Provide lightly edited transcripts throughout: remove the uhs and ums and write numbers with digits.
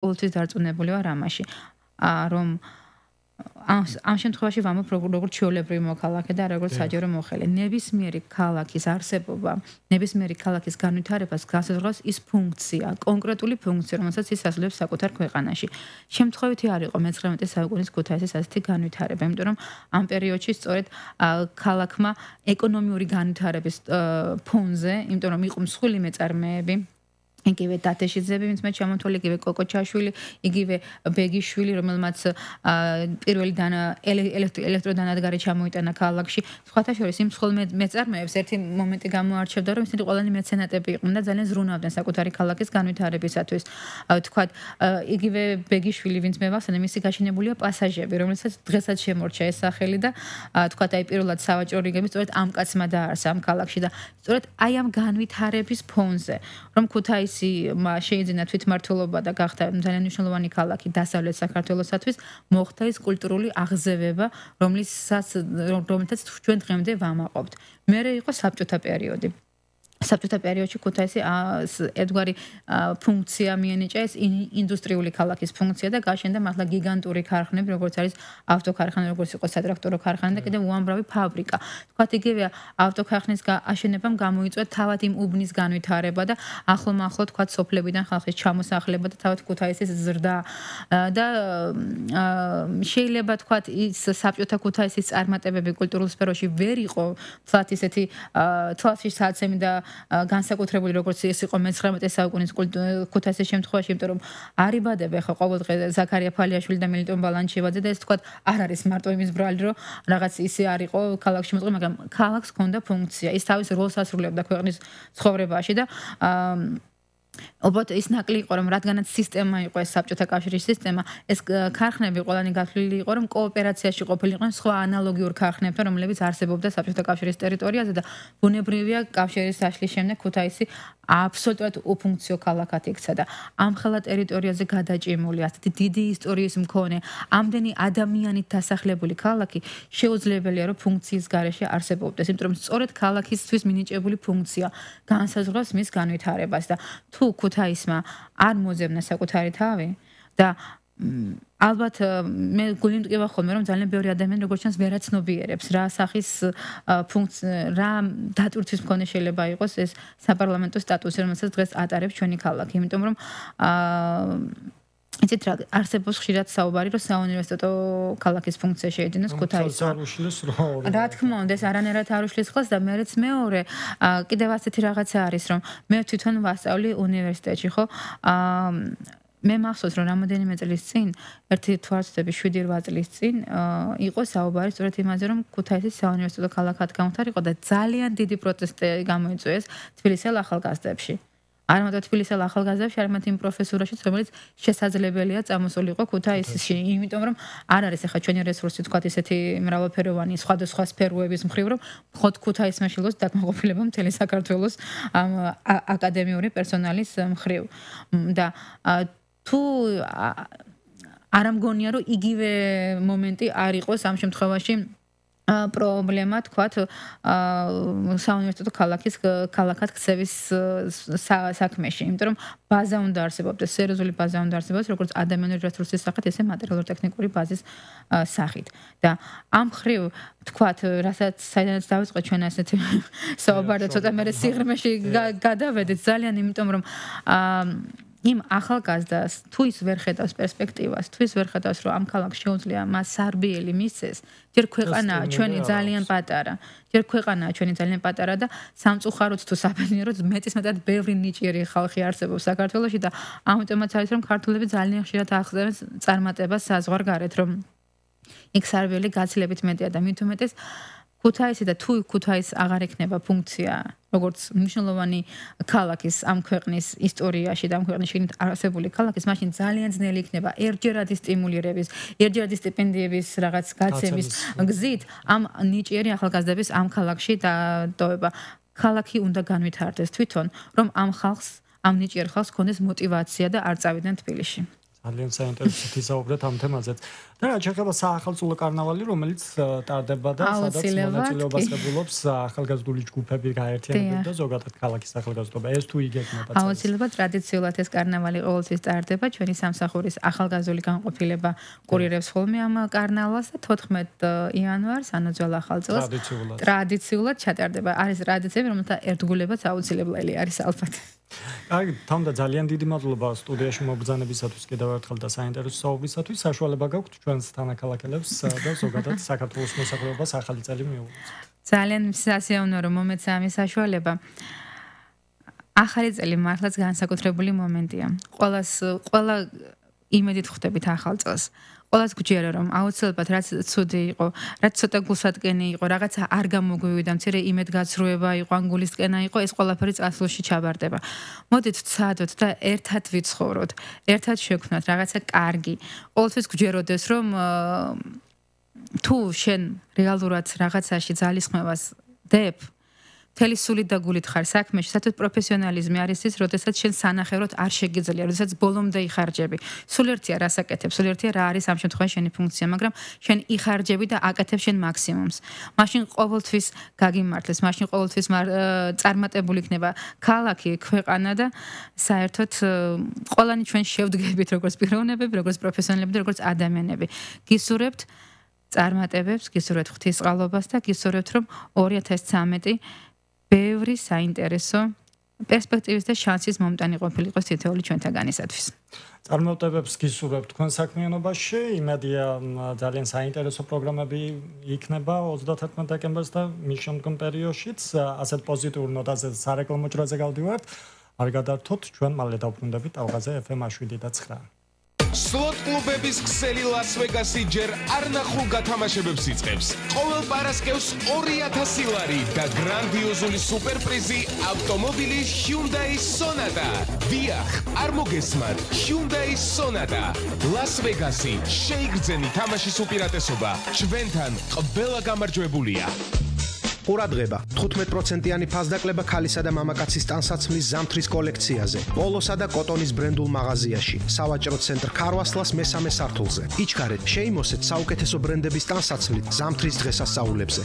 ყოველთვის დარწმუნებული ვარ ამაში, რომ ამ შემთხვევაში ვამბობ როგორც ჩვეულებრივი მოქალაქე და როგორც საჯარო მოხელე. ნებისმიერი ქალაქის არსებობა, ნებისმიერი ქალაქის განვითარებას განსაზღვრავს ის ფუნქცია, კონკრეტული ფუნქცია, რომელსაც ის ასრულებს საკუთარ ქვეყანაში. შემთხვევითი არ იყო მე-19 საუკუნის ქუთაისის ასეთი განვითარება, იმიტომ რომ ამ პერიოდში სწორედ ქალაქმა ეკონომიური განვითარების ფონზე, იმიტომ რომ იყო მსხვილი მეწარმეები იგივე დათეშიძეები, ვინც მე ჩამოთვალე, იგივე კოკოჩაშვილი, იგივე ბეგიშვილი, რომელმაც პირველი ელექტროდანადგარი ჩამოიტანა ქალაქში. სხვათა შორის იმ მსხვილ მეწარმეებს ერთი მომენტი გამოარჩევდა, რომ ისინი ყველანი მეცენატები იყვნენ და ძალიან ზრუნავდნენ საკუთარი ქალაქის განვითარებისათვის. ვთქვათ, იგივე ბეგიშვილი, ვინც მე ვახსენე, მისი გაშენებულია პასაჟები, რომელსაც დღესაც შემორჩა ეს სახელი და ვთქვათ, აი პირველად სავაჭრო რიგები სწორედ ამ კაცმა დააარსა ამ ქალაქში და სწორედ აი ამ განვითარების ფონზე, რომ ქუთაისი შეიძინა თვითმმართველობა და გახდა ძალიან მნიშვნელოვანი ქალაქი დასავლეთ საქართველოსათვის, მოხდა ის კულტურული აღზევება, რომელთაც ჩვენ დღემდე ვამაყობთ. მერე იყო საბჭოთა პერიოდი. საბჭოთა პერიოდში ქუთაისი ერთგვარი ფუნქცია მიენიჭა, ეს ინდუსტრიული ქალაქის ფუნქცია და გაშენდა მართლა გიგანტური ქარხნები, როგორც არის ავტოქარხანა, როგორც იყო სატრაქტორო ქარხანა და კიდევ უამრავი ფაბრიკა. თქვათ იგივე ავტოქარხნის აშენებამ გამოიწვია თავად იმ უბნის განვითარება და ახლო-ახლო თქვათ სოფლებიდან ხალხის ჩამოსახლება და თავად ქუთაისის ზრდა და შეიძლება თქვათ ის საბჭოთა ქუთაისის წარმატებები კულტურულ სფეროში ვერ იყო თლათ ისეთი თვალში საცემი და განსაკუთრებული როგორც ეს იყო მე-19 საუკუნის ქუთაისის შემთხვევაში, იმიტომ რომ არიბადებ ახლა ყოველდღე ზაქარია ფალიაშვილი და მელიტონ ბალანჩივაძე და ეს თქვათ არ არის მარტო იმის ბრალი, რომ რაღაც ისე არ იყო ქალაქში მოწყობილი, მაგრამ ქალაქს ჰქონდა ფუნქცია, ის თავის როლს ასრულებდა ქვეყნის ცხოვრებაში და ალბათ ის ნაკლი იყო, რომ რადგანაც სისტემა იყო ეს საბჭოთა კავშირის სისტემა, ეს ქარხნები ყველანი გათვლილი იყო, რომ კოოპერაციაში ყოფილიყვნენ სხვა ანალოგიურ ქარხნებთან, რომლებიც არსებობდა საბჭოთა კავშირის ტერიტორიაზე და ბუნებრივია კავშირის დაშლის შემდეგ ქუთაისი აბსოლუტურად უფუნქციო ქალაქად იქცა და ამხელა ტერიტორიაზე გადაჭიმული, ასეთი დიდი ისტორიის მქონე, ამდენი ადამიანით დასახლებული ქალაქი შეუძლებელია, რომ ფუნქციის გარეშე არსებობდეს, იმიტომ რომ სწორედ ქალაქისთვის მინიჭებული ფუნქცია განსაზღვრავს მის განვითარებას და თუ ქუთაისმა არ მოძებნა საკუთარი თავი და ალბათ მე გული მტკივა ხოლმე რომ ძალიან ბევრი ადამიანი როგორც ჩანს ვერაცნობიერებს რა სახის რა დატვირთვის მქონე შეიძლება იყოს ეს საპარლამენტო სტატუსი რომელსაც დღეს ატარებს ჩვენი ქალაქი იმიტომ რომ იცით რა არსებობს ხშირად საუბარი რომ საუნივერსიტეტო ქალაქის ფუნქცია შეეძინოს ქუთაისმა რა თქმა უნდა ეს არანაირად არ უშლის ხელს და მეც მეორე კიდევ ასეთი რაღაცა არის რომ მე თვითონ ვასწავლი უნივერსიტეტში ხო მე მახსოვს რომ რამოდენიმე წლის წინ ერთი თვალწოდები 7-8 წლის წინ იყო საუბარი სწორედ იმაზე რომ ქუთაისი საუნივერსიტეტო ქალაქად გამختارიყო და ძალიან დიდი პროტესტი გამოიწვიეს თბილისელ ახალგაზრდებში არ მარტო თბილისელ ახალგაზრდებში, არამედ იმ პროფესურაშიც, რომელიც შესაძლებელია წამოსულიყო ქუთაისში, იმიტომ რომ არ არის ახლა ჩვენი რესურსი თქვათ ისეთი მრავალფეროვანი სხვადასხვა სფეროების მხრივ, რომ მხოლოდ ქუთაისმა შეძლოს დაკმაყოფილება მთელი საქართველოს აკადემიური პერსონალის მხრივ. და თუ არ ამგონია რომ იგივე მომენტი არ იყოს ამ შემთხვევაში პრობლემა თქვათ საუნივერსიტეტო ქალაქად ქცევის საქმეში, იმიტომ რომ ბაზა უნდა არსებობდეს, სერიოზული ბაზა უნდა არსებობდეს, როგორც ადამიანური რესურსის სახით, ესე მატერიალურ-ტექნიკური ბაზის სახით. და ამ მხრივ თქვათ, რასაც საიდანაც დავიწყე ჩვენ ასეთი საუბარი და ცოტა მე სიღრმეში გადავედით ძალიან, იმიტომ რომ იმ ახალგაზრდას თუ ის ვერ ხედავს პერსპექტივას, თუ ის ვერ ხედავს, რომ ამ ქალაქს შეუძლია მას სარბიელი მისცეს, ჯერ ქვეყანაა ჩვენი ძალიან პატარა. ჯერ ქვეყანაა ჩვენი ძალიან პატარა და სამწუხაროდ თუ საბედნიეროდ მეტისმეტად ბევრი ნიჭიერი ხალხი არსებობს საქართველოში და ამიტომაც არის რომ ქართველები ძალიან ხშირად ახსენებს წარმატებას საზღვარგარეთ, რომ იქ სარბიელი გაცილებით მეტია და მით უმეტეს ქუთაისი და თუ ქუთაის აღარ ექნება ფუნქცია როგორც მნიშვნელოვანი ქალაქის ამ ქვეყნის ისტორიაში და ამ ქვეყნის შიგნით არსებული ქალაქის მაშინ ძალიან ძნელი იქნება ერთჯერადი სტიმულირების, ერთჯერადი სტიპენდიების რაღაც გაცემის გზით ამ ნიჭიერი ახალგაზრდების ამ ქალაქში დატოვება. ქალაქი უნდა განვითარდეს თვითონ, რომ ამ ხალხს, ამ ნიჭიერ ხალხს ქონდეს мотиваცია და არ წავიდნენ თბილისში. ძალიან საინტერესო ისაუბრეთ ამ თემაზეც. და რა შეეხება საახალწლო კარნავალი, რომელიც ტარდება და სადაც მონაწილეობას ებულობს ახალგაზრდული ჯგუფები გაერთიანებული და ზოგადად ქალაქის ახალგაზრდობა. ეს თუ იგეგმება. აუცილებლად ტრადიციულად ეს კარნავალი ყოველთვის ტარდება. ჩვენი სამსახურის ახალგაზრდული განყოფილება კურირებს ხოლმე ამ კარნავალს და 14 იანვარს, ანუ ძველ ახალ წელს ტრადიციულად ჩატარდება. არის ტრადიციები, რომელთა ერთგულებაც აუცილებელი არის ალბათ. აი, თამდა ძალიან დიდი მადლობა სტუდიაში მობრძანებისათვის კიდევ ერთხელ და საინტერესო საუბრისათვის. საშუალება გაქვთ ჩვენს თანაქალაქელებს და ზოგადად საქართველოს მოსახლეობას ახალი წელი მიუღოთ. ძალიან სასიამოვნო რომ მომეცა ამის საშუალება. ახალი წელი მართლაც განსაკუთრებული მომენტია. ყველა იმედით ხვდებით ახალ წელს. ყველას გვჯერა რომ აუცილებლად რაც ცუდი იყო, რაც ცოტა გულსატკენი იყო, რაღაცა არ გამოგვივიდა, მცირე იმედგაცრუება იყო, ან გულისტკენა იყო, ეს ყველაფერი წასულში ჩაბარდება. მოდით ვცადოთ და ერთად ვიცხოვროთ, ერთად შევქმნათ რაღაცა კარგი. ყოველთვის გვჯეროდეს რომ თუ შენ რეალურად რაღაცაში ძალისხმევას დებ მთელი სულით და გულით ხარ საქმეში, სადაც პროფესიონალიზმი არის ის, როდესაც შენ სანახევროდ არ შეგიძლია, როდესაც ბოლომდე იხარჯები. სულ ერთია რას აკეთებ, სულ ერთია რა არის ამ შემთხვევაში შენი ფუნქცია, მაგრამ შენ იხარჯები და აკეთებ შენ მაქსიმუმს. მაშინ ყოველთვის გაგიმართლეს, მაშინ ყოველთვის წარმატებული იქნება ქალაქი, ქვეყანა და საერთოდ ყველანი ჩვენ შევდგებით როგორც პიროვნებები, როგორც პროფესიონალები და როგორც ადამიანები. გისურვებთ წარმატებებს, გისურვებთ ღვთისყალობას და გისურვებთ რომ 2013 ბევრი საინტერესო პერსპექტივის და შანსის მომტანი ყოფილიყოს თითოეული ჩვენთაგანისათვის. წარმატებებს გისურვებთ თქვენ საქმიანობაში. იმედია ძალიან საინტერესო პროგრამები იქნება 31 დეკემბერს და მის შემდგომ პერიოდშიც. ასეთ პოზიტიურ ნოტაზე სარეკლამო ჭრაზე გავდივართ. არ გადართოთ, ჩვენ მალე დავბრუნდებით ტალღაზე FM 7 და 9. სლოტ კლუბების ქსელი ლას-ვეგასი ჯერ არ ნახულ გათამაშებებს იწყებს. ყოველ პარასკევს 2000 ლარი და გრანდიოზული სუპერპრიზი ავტომობილი Hyundai Sonata. დიახ, არ მოგესმართ, Hyundai Sonata. ლას-ვეგასი, შეიგრძენი თამაშის უპირატესობა. ჩვენთან ყველა გამარჯვებულია. ყურადღება 15%-იანი ფასდაკლება ქალისა და მამაკაცის ტანსაცმლის ზამთრის კოლექციაზე. პოლოსა და კოტონის ბრენდულ მაღაზიაში, სავაჭრო ცენტრ ქარვასლას მესამე სართულზე. იჩქარეთ, შეიმოსეთ საუკეთესო ბრენდების ტანსაცმლით ზამთრის დღესასწაულებზე.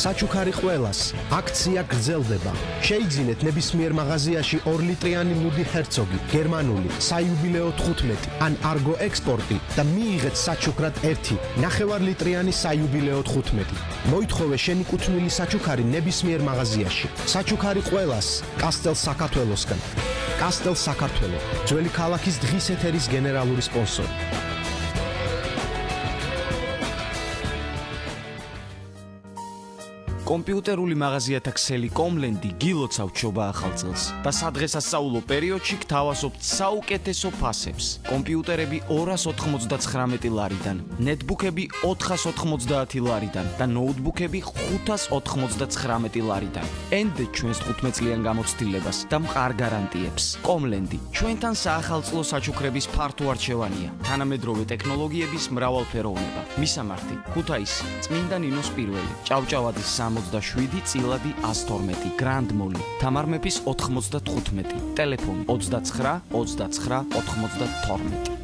საჩუქარი ყველას, აქცია გრძელდება. შეიძინეთ ნებისმიერ მაღაზიაში 2 ლიტრიანი ლუდი ჰერცოგი, გერმანული, საიუბილეო 15 ან არგო ექსპორტი და მიიღეთ საჩუქრად 1 ნახევარ litrიანი საიუბილეო 15. მოითხოვე შენი კუთვნილი საჩუქარი ნებისმიერ მაღაზიაში. საჩუქარი ყველას, კასტელ საქართველოსგან. კასტელ საქართველო, ძველი ქალაქის დღის ეთერის გენერალური სპონსორი. კომპიუტერული მაღაზიათა ქსელი კომლენდი გილოცავთ შობა ახალ წელს და სადღესასწაულო პერიოდში გთავაზობთ საუკეთესო ფასებს. კომპიუტერები 299 ლარიდან, ნეტბუქები 490 ლარიდან და ნოუთბუქები 599 ლარიდან. ენდე ჩვენს 15 წლიან გამოცდილებას და მყარ გარანტიებს. კომლენდი ჩვენთან საახალწლო საჩუქრების ფართო არჩევანია, თანამედროვე ტექნოლოგიების მრავალფეროვნება. მისამართი: ქუთაისი, წმინდა ნინოს პირველი, ჭავჭავაძის 67, წილადი 112, გრანდ მოლი, თამარ მეფის 95, ტელეფონი 29 29 92.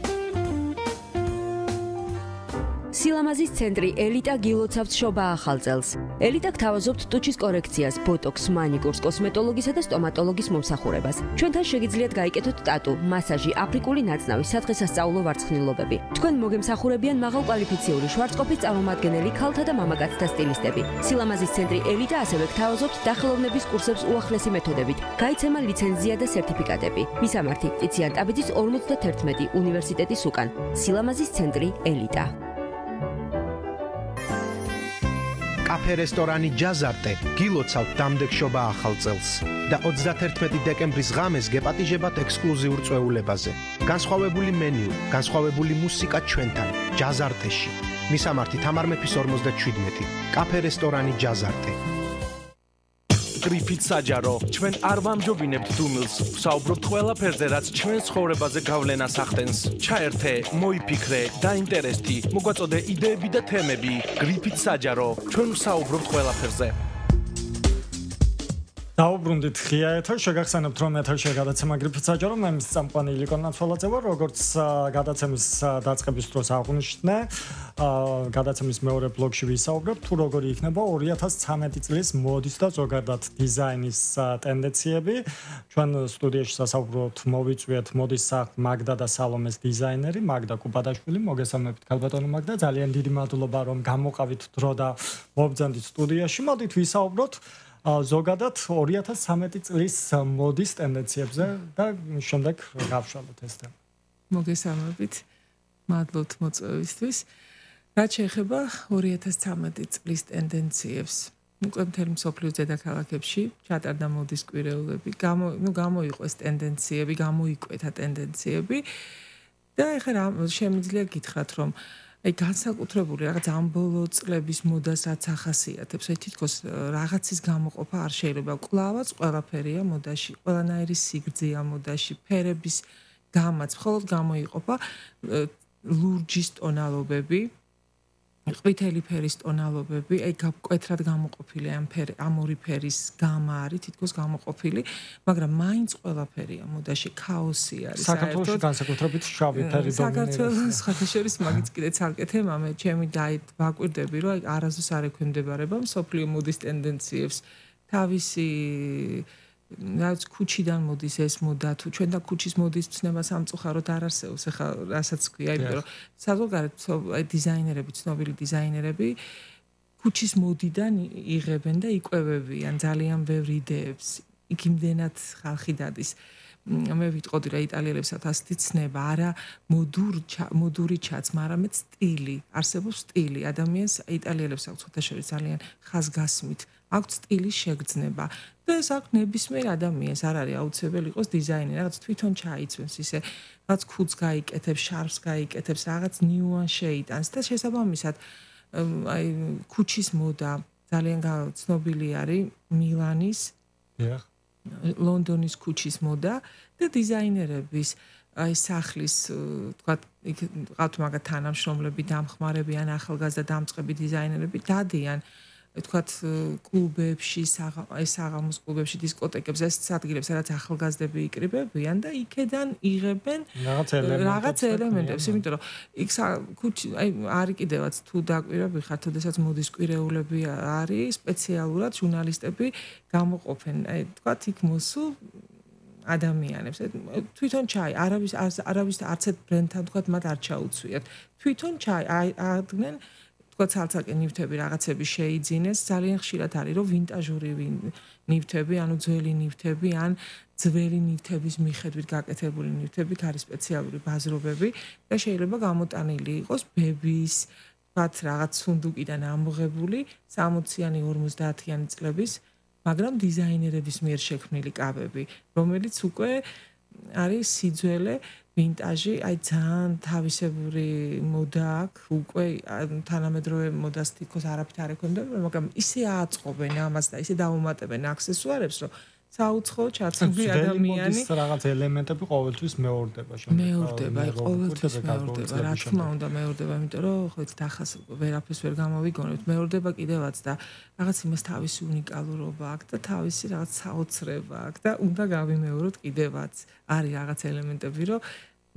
სილამაზის ცენტრი ელიტა გილოცავთ შობა ახალ წელს. ელიტა გთავაზობთ ტუჩის კორექციას, ბოტოქს, მანიკურს, კოსმეტოლოგისა და სტომატოლოგის მომსახურებას. ჩვენთან შეგიძლიათ გაიკეთოთ ტატუ, მასაჟი, აფრიკული ნაწნავი, სადღესასწაულო ვარცხნილობები. თქვენ მოგემსახურებიან მაღალკვალიფიციური შვარცკოპის წარმომადგენელი ქალთა და მამაკაცთა სტილისტები. სილამაზის ცენტრი ელიტა ასევე გთავაზობთ დახელოვნების კურსებს უახლესი მეთოდებით. გაიცემა ლიცენზია და სერტიფიკატები. მისამართი: ტიციან ტაბიძის 51 უნივერსიტეტის უკან. სილამაზის ცენტრი ელიტა. კაფე რესტორანი ჯაზარტე გილოცავთ დამდეგ შობა ახალ წელს და 31 დეკემბრის ღამეს გეპატიჟებათ ექსკლუზიურ წვეულებაზე. განსხვავებული მენიუ, განსხვავებული მუსიკა ჩვენთან ჯაზარტეში. მისამართი: თამარ მეფის 57, კაფე რესტორანი ჯაზარტე. გრიფით საჯარო, ჩვენ არ ვამჯობინებთ დუმილს, ვსაუბრობთ ყველაფერზე, რაც ჩვენ ცხოვრებაზე გავლენას ახდენს. ჩაერთე, მოიფიქრე, დაინტერესდი, მოგვაწოდე იდეები და თემები. გრიფით საჯარო, ჩვენ ვსაუბრობთ ყველაფერზე. დაუბრუნდით ღია ეთერ, შეგახსენებთ რომ ეთერში გადაცემა გრიფით საჯარო, მე მის წამყვანი ილიკო ნაცვალაძე ვარ, როგორც გადაცემის დაწყების დროს აღვნიშნე, გადაცემის მეორე ბლოკში ვისაუბრებ თუ როგორი იქნება 2013 წლის მოდის და ზოგადად დიზაინის ტენდენციები. ჩვენ სტუდიაში სასაუბრობთ მოვიწვიეთ მოდის სახლ მაგდა და სალომეს დიზაინერი, მაგდა კუბადაშვილი, მოგესალმებით ქალბატონო მაგდა, ძალიან დიდი მადლობა რომ გამოყავით დრო და მობრძანდით სტუდიაში. მოდით ვისაუბროთ ზოგადად 2013 წლის მოდის ტენდენციებზე და შემდეგ გავშალოთ ეს თემა. მოგესალმებით. მადლობთ მოწვევისთვის. რაც შეეხება 2013 წლის ტენდენციებს, უკვე მთელი მსოფლიოს დედაქალაქებში ჩატარდა მოდის კვირეულები. გამოიყო ეს ტენდენციები, გამოიკვეთა ტენდენციები და ეხლა შემიძლია გითხრათ, რომ აი განსაკუთრებული რაღაც ამ ბოლო წლების მოდას რაც ახასიათებს, აი თითქოს რაღაცის გამოყოფა არ შეიძლება. კვლავაც ყველაფერია მოდაში, ყველანაირი სიგრძეა მოდაში, ფერების გამაც მხოლოდ გამოიყოფა ლურჯის ტონალობები, ყვითელი ფერის ტონალობები, აი მკვეთრად გამოყოფილი ამ ორი ფერის გამა არის თითქოს გამოყოფილი, მაგრამ მაინც ყველაფერია მოდაში, ქაოსი არის. საქართველოში განსაკუთრებით შავი ფერი დომინირებს. საქართველოს სხვათაშორის მაგიც კიდე ცალკე თემა, მე ჩემი ვაკვირდები, რომ აი არასდროს არ ექვემდებარება მსოფლიო მოდის ტენდენციებს. თავისი რაც ქუჩიდან მოდის ეს მოდა, თუ ჩვენ და ქუჩის მოდის ცნება სამწუხაროდ არ არსებობს, ეხლა რასაც ქვია, იმიტომ რომ საზოგადოებრივ აი დიზაინერები, ცნობილი დიზაინერები ქუჩის მოდიდან იღებენ და იკვებებიან ძალიან ბევრ იდეებს. იქ იმდენად ხალხი დადის. მე ვიტყოდი რა იტალიელებსაც ასეთი ცნება, არა მოდური ჩაც, არამედ სტილი, არსებობს სტილი. ადამიანს იტალიელებს აქვს სხვათაშორის ძალიან ხაზგასმით აქვს სტილის შეგრძნება და ეს აქვს ნებისმიერ ადამიანს, არ არის აუცილებელი იყოს დიზაინერი, რაღაც თვითონ ჩაიცვენს ისე, რაღაც ქუდს გაიკეთებს, შარფს გაიკეთებს, რაღაც ნიუანს შეიტანს და შესაბამისად აი ქუჩის მოდა ძალიან ცნობილი არის მილანის, ლონდონის ქუჩის მოდა და დიზაინერების აი სახლის თქვათ ყავთ მაგათ თანამშრომლები, დამხმარები ან ახალგაზრდა დამწყები დიზაინერები დადიან თქვათ კლუბებში, საღამოს კლუბებში, დისკოტეკებზე, ეს ადგილებს, სადაც ახალგაზრდები იკრიბებიან და იქედან იღებენ რაღაც ელემენტებს, იმიტომ რომ იქ აი არის კიდევაც თუ დაკვირვები ხართ, ოდესაც მოდის კვირეულები არის, სპეციალურად ჟურნალისტები გამოყოფენ, აი თქვათ იქ მოსულ ადამიანებს. თვითონ ჩაი, არავის არც ერთ ბრენდთან თქვათ მათ არ ჩაუცვიათ. თვითონ ჩაი აღდგნენ თქვათ ცალ-ცალკე ნივთები რაღაცები შეიძინეს, ძალიან ხშირად არის რომ ვინტაჟური ნივთები, ანუ ძველი ნივთები ან ძველი ნივთების მიხედვით გაკეთებული ნივთებით არის სპეციალური ბაზრობები და შეიძლება გამოტანილი იყოს ბების, თქვათ რაღაც სუნდუკიდან ამოღებული 60-იანი 50-იანი წლების, მაგრამ დიზაინერების მიერ შექმნილი კაბები, რომელიც უკვე არის სიძველე ვინტაჟი, აი ძალიან თავისებური მოდა აქვს, უკვე თანამედროვე მოდას თითქოს არაფრით არ ექვემდებარება, მაგრამ ისე აწყობენ ამას და ისე დაუმატებენ აქსესუარებს, რომ საუცხოო ჩაცმული ადამიანი რაღაც ელემენტები ყოველთვის მეორდება შემდგომ. მეორდება, აი ყოველთვის მეორდება, რა თქმა უნდა მეორდება, იმიტომ რომ ხო იცით ახას ვერაფერს ვერ გამოვიგონებთ, მეორდება კიდევაც და რაღაც იმას თავისი უნიკალურობა აქვს და თავისი რაღაც საოცრება აქვს და უნდა გავიმეოროთ კიდევაც. არის რაღაც ელემენტები, რომ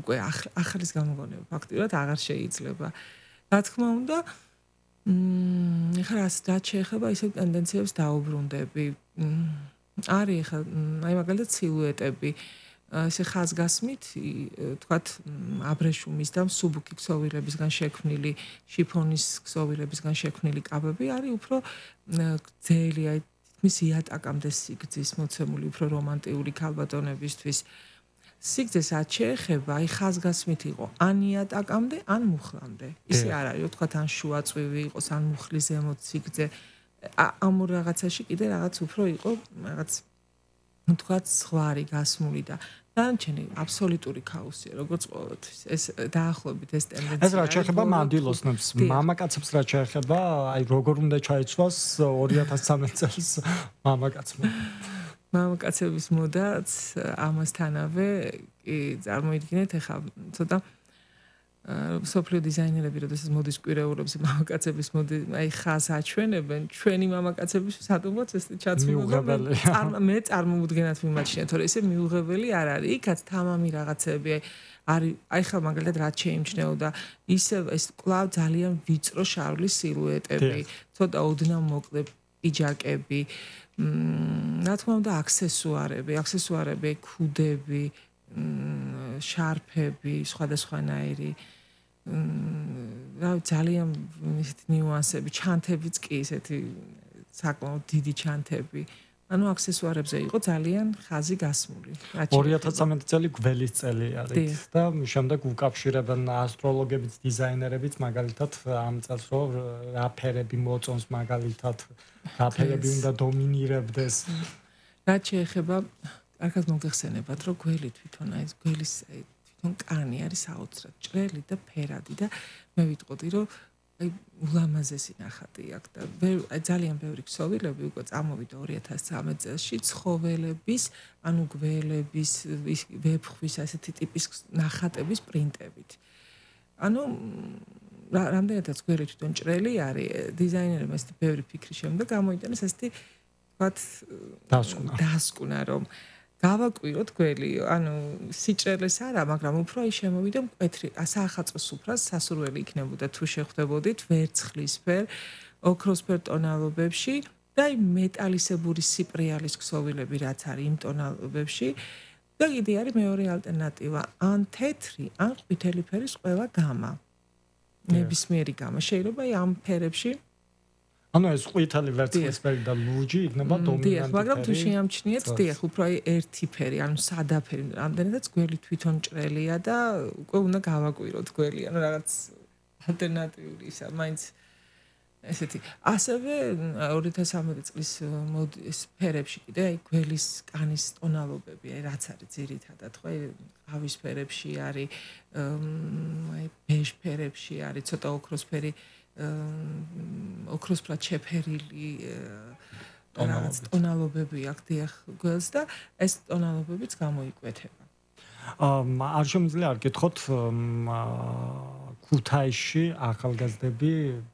უკვე ახალის გამოგონება ფაქტიურად აღარ შეიძლება. რა თქმა უნდა, ეხლა რაც შეეხება ისევ ტენდენციებს დაუბრუნდები. არის ეხლა აი მაგალითად სილუეტები, ესე ხაზგასმით, თქვათ აბრეშუმის და მსუბუქი ქსოვილებისგან შექმნილი, შიფონის ქსოვილებისგან შექმნილი კაბები არის უფრო გრძელი, აი თითქმის იატაკამდე სიგრძის მოცემული, უფრო რომანტიული ქალბატონებისთვის. სიგრძეს რაც შეეხება, აი ხაზგასმით იყო ან იატაკამდე, ან მუხლამდე. ისე არ არის, რომ თქვათ ან შუაწვივი იყოს, ან მუხლის ზემოთ სიგრძე. ამ რაღაცაში კიდე რაღაც უფრო იყო რაღაც თქვათ ზღვარი გასმული და დანარჩენი აბსოლუტური ქაოსია როგორც ყოველთვის ეს დაახლოებით ეს ტენდენცია ეს რა შეეხება მანდილოსნებს მამაკაცებს რა შეეხება აი როგორ უნდა ჩაიცვას 2013 წელს მამაკაცმა მამაკაცების მოდაც ამასთანავე კი წარმოიდგინეთ ეხლა ცოტა სოფლიო დიზაინერები, როდესაც მოდის კვირეულებს მამაკაცების აი ხაზს აჩვენებენ, ჩვენი მამაკაცების სადღაც ეს ჩაცმულობა მე წარმოვუდგენად მიმაჩნია, თორე ესე მიუღებელი არ არის. იქაც თამამი რაღაცები არის, აი ხა მაგალითად რაც შეიმჩნეოდა, ისე ეს კვლავ ძალიან ვიწრო შარვლის სილუეტები, ცოტა ოდნავ მოკლე პიჯაკები, რა თქმა უნდა აქსესუარები, ქუდები, შარფები, სხვადასხვანაირი ძალიან ისეთი ნიუანსები, ჩანთებიც კი ისეთი საკმაოდ დიდი ჩანთები. ანუ აქსესუარებზე იყო ძალიან ხაზი გასმული. 2013 წელი გველის წელი არის და შემდეგ უკავშირებენ ასტროლოგებიც, დიზაინერებიც მაგალითად ამ წელს რომ რა ფერები მოწონს მაგალითად, რა ფერები უნდა დომინირებდეს. რაც შეეხება არქად მოგეხსენებათ რომ გველი თვითონ აი ეს გველის თვითონ კანი არის საოცრად ჭრელი და ფერადი და მე ვიტყოდი რომ აი ულამაზესი ნახატი აქვს და აი ძალიან ბევრი ქსოვილები უკვე წამოვიდა 2013 წელს ცხოველების ანუ გველების ვეფხვის ასეთი ტიპის ნახატების პრინტებით ანუ რამდენადაც გველი თვითონ ჭრელი არის დიზაინერებმა ესეთი ბევრი ფიქრის შემდეგ გამოიტანეს ესეთი ვთქვათ დასკვნა რომ გავაკვიროთ გველი, ანუ სიჭრელეს არა, მაგრამ უფრო აი შემოვიდა მკვეთრი, საახალწლო სუფრას სასურველი იქნებოდა თუ შეხვდებოდით ვერცხლისფერ, ოქროსფერ ტონალობებში და აი მეტალისებური სიპრიალის ქსოვილები რაც არის იმ ტონალობებში და კიდე არის მეორე ალტერნატივა, ან თეთრი, ან ყვითელი ფერის ყველა გამა. ნებისმიერი გამა. შეიძლება აი ამ ფერებში ანუ ეს ყვითელი ვერცხლისფერი და ლუჯი იქნება დომინანტი. მაგრამ თუ შეამჩნიეთ, უფრო აი ერთი ფერი, ანუ სადაფერი, რამდენადაც გველი თვითონ ჭრელია და უკვე უნდა გავაკვიროთ გველი, ანუ რაღაც ალტერნატიული ისა, მაინც ესეთი. ასევე 2013 წლის ეს ფერებში კიდე აი გველის კანის ტონალობები, აი რაც არის ძირითადად, ხო, აი ყავის ფერებში არის, აი ბეჟ ფერებში არის, ცოტა ოქროსფერი ოქროსფრად შეფერილი რაღაც ტონალობები აქვს დიახ გველს და ეს ტონალობებიც გამოიკვეთება. არ შემიძლია არ გითხოთ ქუთაისში ახალგაზრდები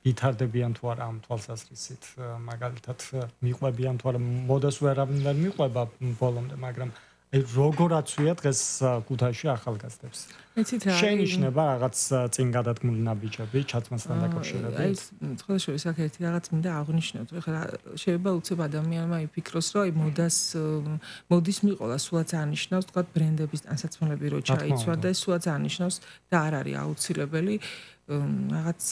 ვითარდებიან თუ არა ამ თვალსაზრისით მაგალითად მიყვებიან თუ არა მოდას ვერავინ ვერ მიყვება ბოლომდე მაგრამ როგორაც ვია დღეს ქუთაისში ახალგაზრდებს. შეინიშნება რაღაც წინ გადადგმული ნაბიჯები ჩაცმასთან დაკავშირებით. აი სხვა შორის აქ ერთი რაღაც მინდა აღნიშნოთ. ეხლა შეიძლება უცებ ადამიანმა იფიქროს, რომ აი მოდის მიყოლა, სულაც არნიშნავს, თქვა ბრენდების ტანსაცმელები რო ჩაიცვა და ეს სულაც არნიშნავს და არ არის აუცილებელი რაღაც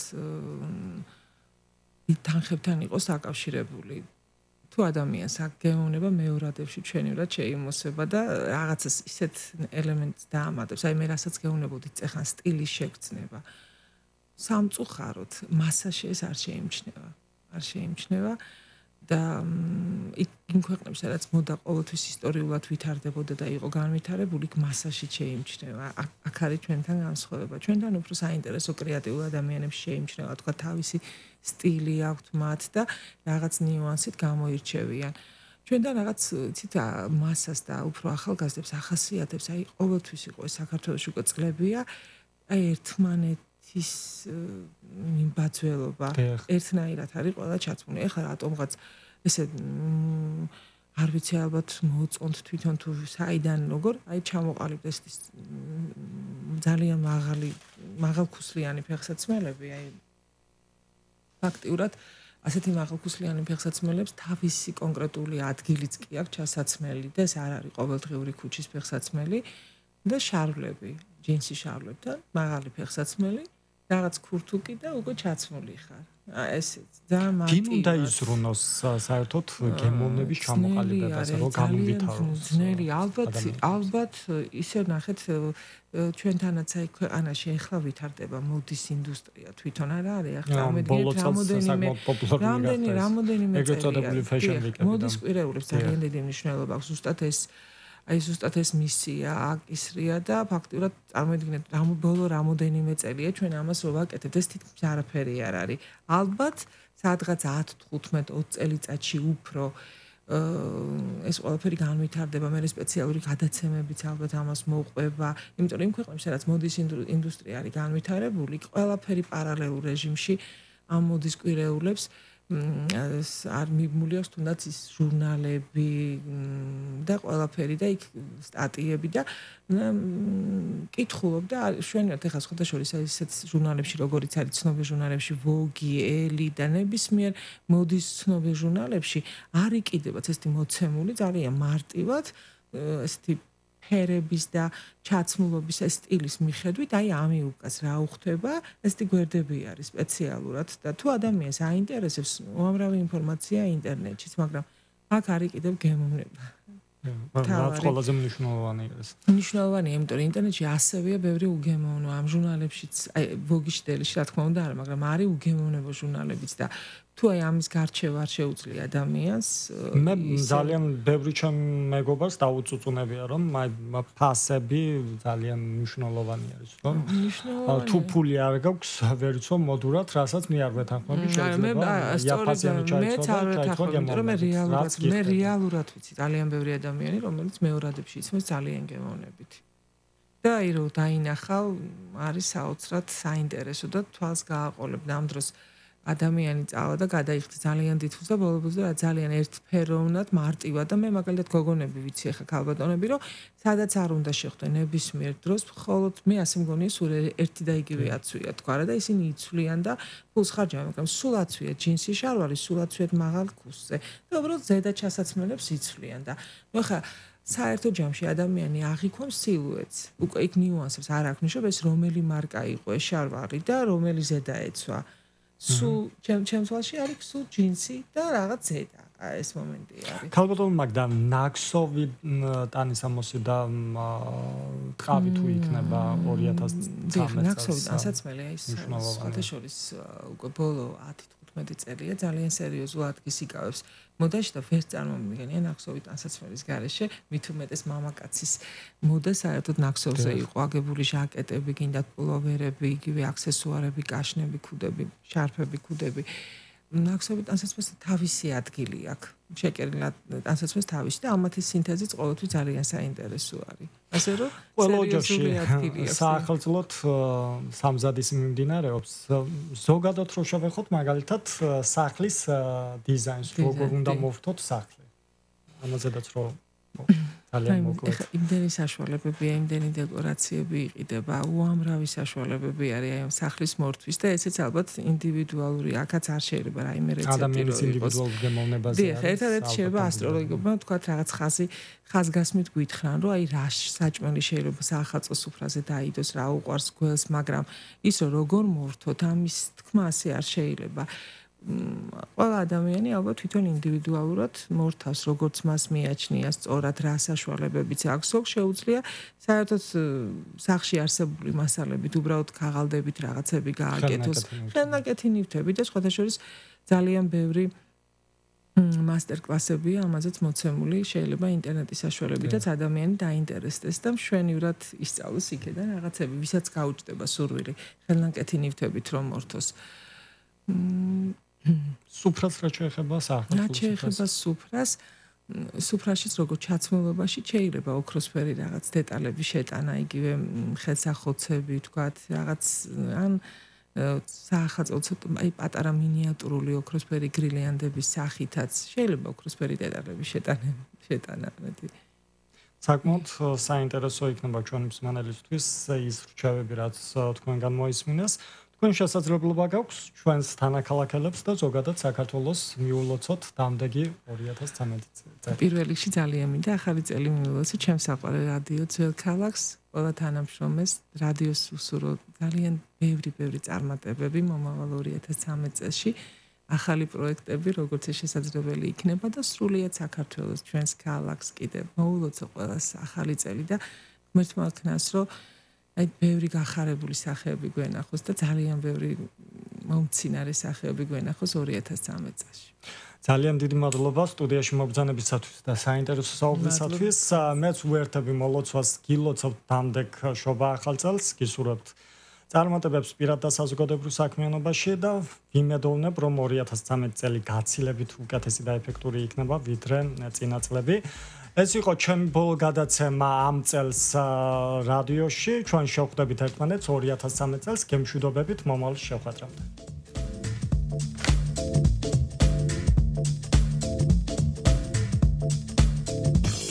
თანხებთან იყოს დაკავშირებული. თუ ადამიანს აქ გეუბნება მეორადებში ჩვენივრად შეიმოსება და რაღაცას ისეთ ელემენტს დაამატებს. აი მე რასაც გეუბნებოდით წეხან სტილის შეგრძნება. სამწუხაროდ მასაში ეს არ შეიმჩნევა და იმ ქვეყნებში სადაც მოდა ყოველთვის ისტორიულად ვითარდებოდა და იყო განვითარებული, იქ მასაში შეიმჩნევა. აქ არის ჩვენთან განსხვავება. ჩვენთან უფრო საინტერესო კრეატიულ ადამიანებში შეიმჩნევა, თქვა თავისი სტილი აქვთ მათ და რაღაც ნიუანსით გამოირჩევიან. ჩვენთან რაღაც ცით მასას და უფრო ახალგაზრდებს ახასიათებს, აი ყოველთვის იყო ეს საქართველოში უკვე წლებია, აი ერთმანეთის მიმბაძველობა, ერთნაირად არის ყველა ჩაცმული. ეხლა რატომღაც ესე არ ვიცი ალბათ მოწონთ თვითონ თუ საიდან როგორ, აი ჩამოყალიბდეს ეს ძალიან მაღალქუსლიანი ფეხსაცმელები, აი ფაქტიურად ასეთი მაღალქუსლიანი ფეხსაცმელებს თავისი კონკრეტული ადგილიც კი აქვს ჩასაცმელი და ეს არ არის ყოველდღიური ქუჩის ფეხსაცმელი და შარვლები, ჯინსის შარვლებთან, მაღალი ფეხსაცმელი, რაღაც ქურთუკი და უკვე ჩაცმული ხარ. ეს ძალიან მარტივია. გინ უნდა იზრუნოს საერთოდ გემოვნების ჩამოყალიბებას, რომ გამივითაროს. ძნელი, ალბათ ისე ნახეთ ჩვენთანაც აი ქვეყანაში ახლა ვითარდება მოდის ინდუსტრია თვითონ არ არის ახლა რამოდენიმე წელია მოდის კვირეულებს ძალიან დიდი მნიშვნელობა აქვს ზუსტად ეს მისია აკისრია და ფაქტიურად წარმოიდგინეთ ბოლო რამოდენიმე წელია ჩვენ ამას რო ვაკეთებთ ეს თითქმის არაფერი არ არის ალბათ სადღაც 10-15-20 წელიწადში უფრო ეს ყველაფერი განვითარდება, მე სპეციალური გადაცემებიც ალბათ ამას მოუყვება, იმიტომ რომ იმ ქვეყნებში, სადაც მოდის ინდუსტრია არის განვითარებული, ყველაფერი პარალელურ რეჟიმში ამ მოდის კვირეულებს არ მიბმული აქვს თუნდაც ის ჟურნალები და ყველაფერი და იქ სტატიები და კითხულობ და შვენიათ ეხლა სხვადასხვა ისეთ ჟურნალებში როგორიც არის ცნობილ ჟურნალებში Vogue, Elle და ნებისმიერ მოდის ცნობილ ჟურნალებში არ იყიდებათ ესეთი მოცემული ძალიან მარტივად ესეთი ფერების და ჩაცმულობის სტილის მიხედვით, აი ამიუკას რა უხდება, ესეთი გვერდები არის სპეციალურად და თუ ადამიანს აინტერესებს უამრავი ინფორმაცია ინტერნეტშიც, მაგრამ აქ არის კიდევ გემოვნება. რაც ყველაზე მნიშვნელოვანი არის. მნიშვნელოვანია, იმიტომ რომ ინტერნეტში ასევეა ბევრი უგემოვნო ამ ჟურნალებშიც, აი Vogue-ში, Elle-ში რა თქმა უნდა არა, მაგრამ არის უგემოვნებო ჟურნალებიც და თუ აი ამის გარჩევა არ შეუძლია ადამიანს მე ძალიან ბევრი ჩემ მეგობარს დაუწუწუნებია რომ ფასები ძალიან მნიშვნელოვანი არის რომ თუ ფული არ გაქვს ვერ იცო მოდურად რასაც მე არ ვეთანხმები შეიძლება იაფაზიანი ჩაიცვა რომ მე რეალურად ვიცი ძალიან ბევრი ადამიანი რომელიც მეორადებში იცმის ძალიან გემოვნებით და აი რომ დაინახავ არის საოცრად საინტერესო და თვალს გააყოლებ ამ დროს ადამიანი წავა და გადაიხდა ძალიან დიდხანს და ბოლოს და ძალიან ერთფეროვნად მარტივად და მე მაგალითად გოგონები ვიცი ახლა ქალბატონები რომ სადაც არ უნდა შეხვდე ნებისმიერ დროს მხოლოდ მე ასე მგონია სულ ერთი და იგივე აცვია თქვა რა და ისინი იცვლიან და ფულს ხარჯავენ მაგრამ სულ აცვია ჯინსი შარვარი სულ აცვიათ მაღალ ქუსზე და უბრალოდ ზედა ჩასაცმელებს იცვლიან და ნუ ახლა საერთო ჯამში ადამიანი აღიქვამს სილუეტს უკვე იქ ნიუანსებს არ აქვს ნიშნობა ეს რომელი მარკა იყო ეს შარვარი და რომელი ზედა ეცვა სულ ჩემს თვალში არის სულ ჯინსი და რაღაც ზედა ეს მომენტი არის. ქალბატონ მაგდა ნაქსოვი ტანისამოსი და ტყავი თუ იქნება 2013 ნაქსოვი ტანსაცმელი ის სხვადასხვის უკვე ბოლო 10-15 წელია ძალიან სერიოზულ ადგილს იკავებს მოდაში და ვერ წარმომიდგენია ნაქსოვი ტანსაცმელის გარეშე მით უმეტეს მამაკაცის მოდა საერთოდ ნაქსოვზე იყო აგებული ჟაკეტები, გინდათ პულოვერები, იგივე აქსესუარები, კაშნები, ქუდები, შარფები, ქუდები. ნაქსოვი ტანსაცმელს თავისი ადგილი აქვს. შეკერილ ტანსაცმელს თავისი და ამათი სინთეზიც ყოველთვის ძალიან საინტერესო არის. ასე რომ ყველა ოჯახში საახალწლოდ სამზადის მიმდინარეობს. ზოგადად რო შევეხოთ მაგალითად სახლის დიზაინს, როგორ უნდა მოვთოთ სახლი. ამაზედაც რო ძალიან მოკლედ. იმდენი საშუალებებია, იმდენი დეკორაციები იყიდება, უამრავი საშუალებები არის აი ამ სახლის მორთვის და ესეც ალბათ ინდივიდუალური, აქაც არ შეიძლება რაიმე რეცეპტი ადამიანის ინდივიდუალურ გემოვნებაზე. დიახ, ერთადერთი შეიძლება ასტროლოგებმა თქვათ რაღაც ხაზგასმით გვითხრან, რომ აი რა საჭმელი შეიძლება საახალწლო სუფრაზე დაიდოს, რა უყვარს გველს, მაგრამ ის როგორ მორთოთ, ამის თქმა ასე არ შეიძლება. ყველა ადამიანი ალბათ თვითონ ინდივიდუალურად მორთავს, როგორც მას მიაჩნია სწორად რა საშუალებებიც აქვს, შეუძლია საერთოდ სახლში არსებული მასალებით უბრალოდ ქაღალდებით რაღაცები გააკეთოს, ხელნაკეთი ნივთები და სხვადასხვა ძალიან ბევრი მასტერკლასებია ამაზეც მოცემული, შეიძლება ინტერნეტის საშუალებითაც ადამიანი დაინტერესდეს და მშვენივრად ისწავლოს იქედან რაღაცები, ვისაც გაუჭდება სურვილი ხელნაკეთი ნივთებით რომ მორთოს. სუფრას რა შეეხება საახალწლო სუფრას? რა შეეხება სუფრას? სუფრაშიც როგორც ჩაცმულობაში შეიძლება ოქროსფერი რაღაც დეტალები შეტანა, იგივე ხელსახოცები, თქვათ, რაღაც ან საახალწლო აი პატარა მინიატურული ოქროსფერი გრილიანდების სახითაც შეიძლება ოქროსფერი დეტალები შეტანა. საკმაოდ საინტერესო იქნება ჩვენი მსმენელისთვის ის რჩევები, რაც თქვენგან მოისმინეს. თქვენ შესაძლებლობა გაქვს ჩვენს თანაქალაქელებს და ზოგადად საქართველოს მიულოცოთ დამდეგი 2013 წელი. პირველ რიგში ძალიან მინდა ახალი წელი მიულოცოთ ჩემს საყვარელ რადიო ძველ ქალაქს, ყველა თანამშრომელს, რადიოს უსურო ძალიან ბევრი წარმატებები მომავალ 2013 წელში, ახალი პროექტები, როგორც შესაძლებელი იქნება და სრულიად საქართველოს ჩვენს ქალაქს კიდევ მოულოცო ყველას ახალი წელი და ღმერთმა ქნას რომ აი ბევრი გახარებული სახეები გვენახოს და ძალიან ბევრი მომცინარე სახეები გვენახოს 2013 წელში. ძალიან დიდი მადლობა სტუდიაში მობრძანებისათვის და საინტერესო საუბრისათვის. მეც ვერთები მოლოცვას გილოცავთ დამდეგ შობა ახალ წელს, გისურვებთ წარმატებებს პირად და საზოგადოებრივ საქმიანობაში და ვიმედოვნებ, რომ 2013 წელი გაცილებით უკეთესი და ეფექტური იქნება ვიდრე წინა წლები. ეს იყო ჩემი ბოლო გადაცემა ამ წელს რადიოში. ჩვენ შევხვდებით ერთმანეთს 2013 წელს გემშვიდობებით მომავალ შეხვედრამდე.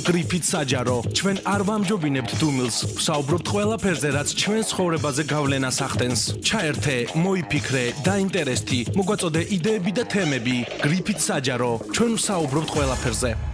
გრიფით საჯარო, ჩვენ არ ვამჯობინებთ დუმილს, ვსაუბრობთ ყველაფერზე, რაც ჩვენ ცხოვრებაზე გავლენას ახდენს. ჩაერთე, მოიფიქრე, დაინტერესდი, მოგვაწოდე იდეები და თემები. გრიფით საჯარო, ჩვენ ვსაუბრობთ ყველაფერზე.